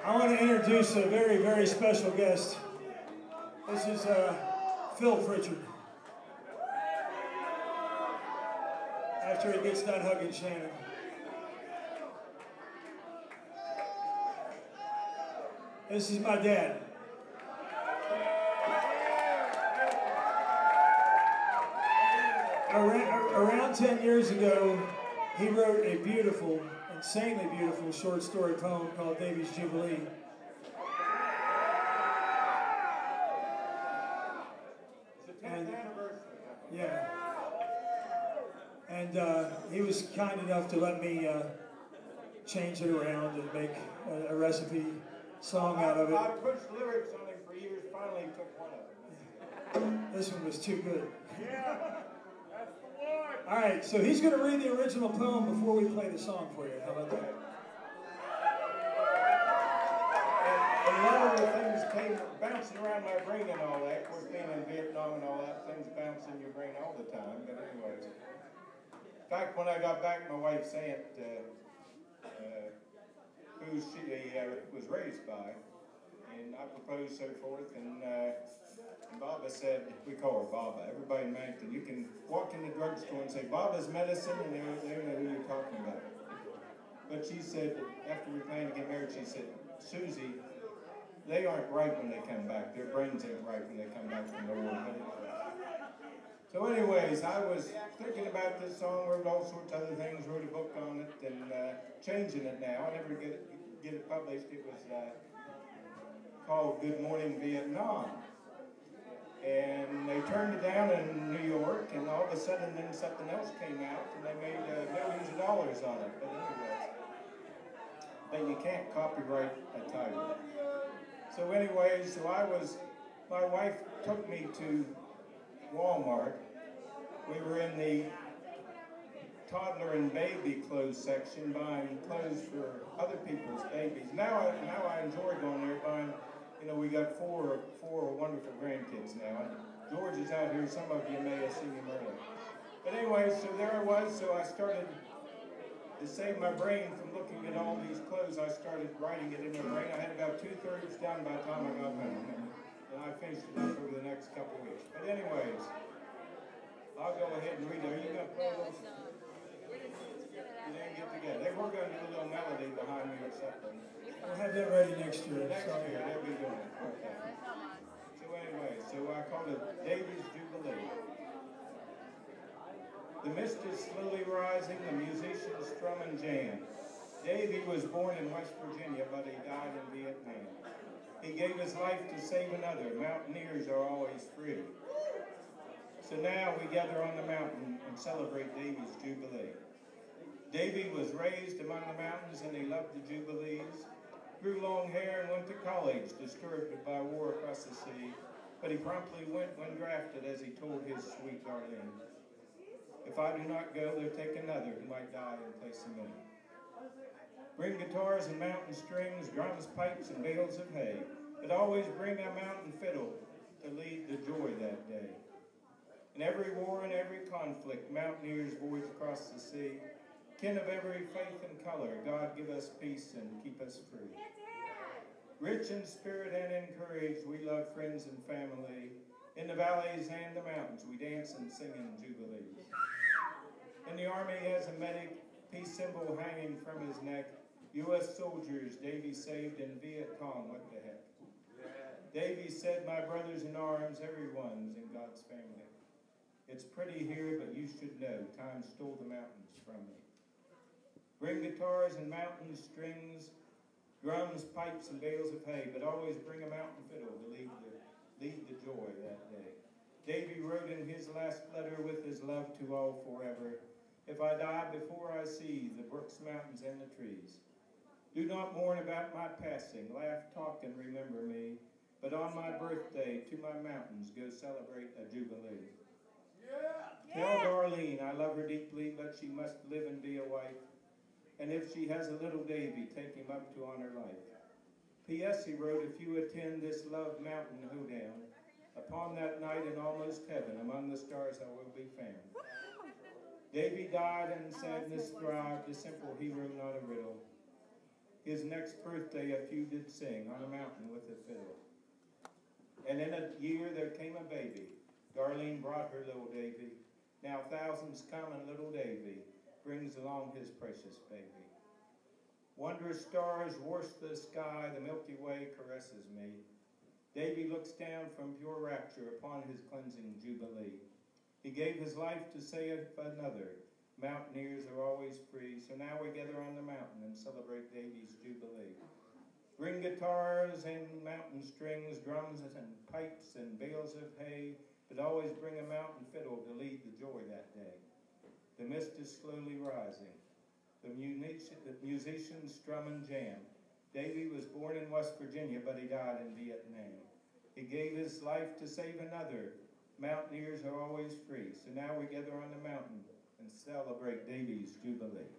I want to introduce a very, very special guest. This is Phil Prichard. After he gets done hugging Shannon. This is my dad. Around 10 years ago, he wrote a beautiful, insanely beautiful short story poem called Davie's Jubilee. And, yeah. And he was kind enough to let me change it around and make a recipe song out of it. I pushed lyrics on him for years, finally he took one of them. This one was too good. Yeah, that's the one. All right, so he's going to read the original poem before we play the song for you. How about that? And a lot of the things came bouncing around my brain and all that. Of course, being in Vietnam and all that, things bounce in your brain all the time. But anyways, in fact, when I got back, my wife said, who she was raised by, and I proposed so forth, and Baba said, we call her Baba, everybody in Mankton, you can walk in the drugstore and say, Baba's medicine, and they know who you're talking about. But she said, after we planned to get married, she said, Susie, they aren't right when they come back, their brains ain't right when they come back from the war. So anyways, I was thinking about this song, wrote all sorts of other things, wrote a book on it, and changing it now. I never get it published. It was called Good Morning Vietnam. And they turned it down in New York, and all of a sudden then something else came out, and they made millions of dollars on it. But anyways, you can't copyright a title. So anyways, my wife took me to Walmart. We were in the toddler and baby clothes section buying clothes for other people's babies. Now I enjoy going there buying, we got four wonderful grandkids now. George is out here, some of you may have seen him earlier. But anyway, so there I was, so I started to save my brain from looking at all these clothes. I started writing it in my brain. I had about 2/3 done by the time I got home. And I finished it up over the next couple of weeks. But anyways, I'll go ahead and read it. Are you going to play those? You didn't get together. They were going to do a little melody behind me or something. We'll have that ready next year. Next year, they'll be doing it. Okay. So anyway, I called it Davie's Jubilee. The mist is slowly rising, the musicians strum and jam. Davie was born in West Virginia, but he died in Vietnam. He gave his life to save another. Mountaineers are always free. So now we gather on the mountain and celebrate Davie's Jubilee. Davie was raised among the mountains and he loved the Jubilees. Grew long hair and went to college, disturbed by war across the sea. But he promptly went when drafted, as he told his sweet Darlene. If I do not go, they'll take another who might die in place of me. Bring guitars and mountain strings, drums, pipes, and bales of hay. But always bring a mountain fiddle to lead the joy that day. In every war and every conflict, mountaineers voyage across the sea. Kin of every faith and color, God give us peace and keep us free. Rich in spirit and in courage, we love friends and family. In the valleys and the mountains, we dance and sing in jubilees. In the army as a medic, peace symbol hanging from his neck. U.S. soldiers Davie saved in Viet Cong, what the heck. Davie said, my brothers in arms, everyone's in God's family. It's pretty here, but you should know, time stole the mountains from me. Bring guitars and mountain strings, drums, pipes, and bales of hay, but always bring a mountain fiddle to lead the joy that day. Davie wrote in his last letter with his love to all forever, if I die before I see the brooks, mountains, and the trees, do not mourn about my passing, laugh, talk, and remember me, but on my birthday to my mountains go celebrate a jubilee. Tell Darlene I love her deeply, but she must live and be a wife. And if she has a little Davie, take him up to honor life. P.S. he wrote, if you attend this Love Mountain hoedown, upon that night in almost heaven, among the stars I will be found. Davie died and sadness thrived, a simple hero, not a riddle. His next birthday a few did sing on a mountain with a fiddle. And in a year there came a baby. Darlene brought her little Davie. Now thousands come and little Davie brings along his precious baby. Wondrous stars wash the sky, the Milky Way caresses me. Davie looks down from pure rapture upon his cleansing jubilee. He gave his life to save another. Mountaineers are always free, so now we gather on the mountain and celebrate Davie's jubilee. Bring guitars and mountain strings, drums and pipes and bales of hay, but always bring a mountain fiddle to lead the joy that day. The mist is slowly rising. The musicians strum and jam. Davie was born in West Virginia, but he died in Vietnam. He gave his life to save another. Mountaineers are always free, so now we gather on the mountain and celebrate Davie's jubilee.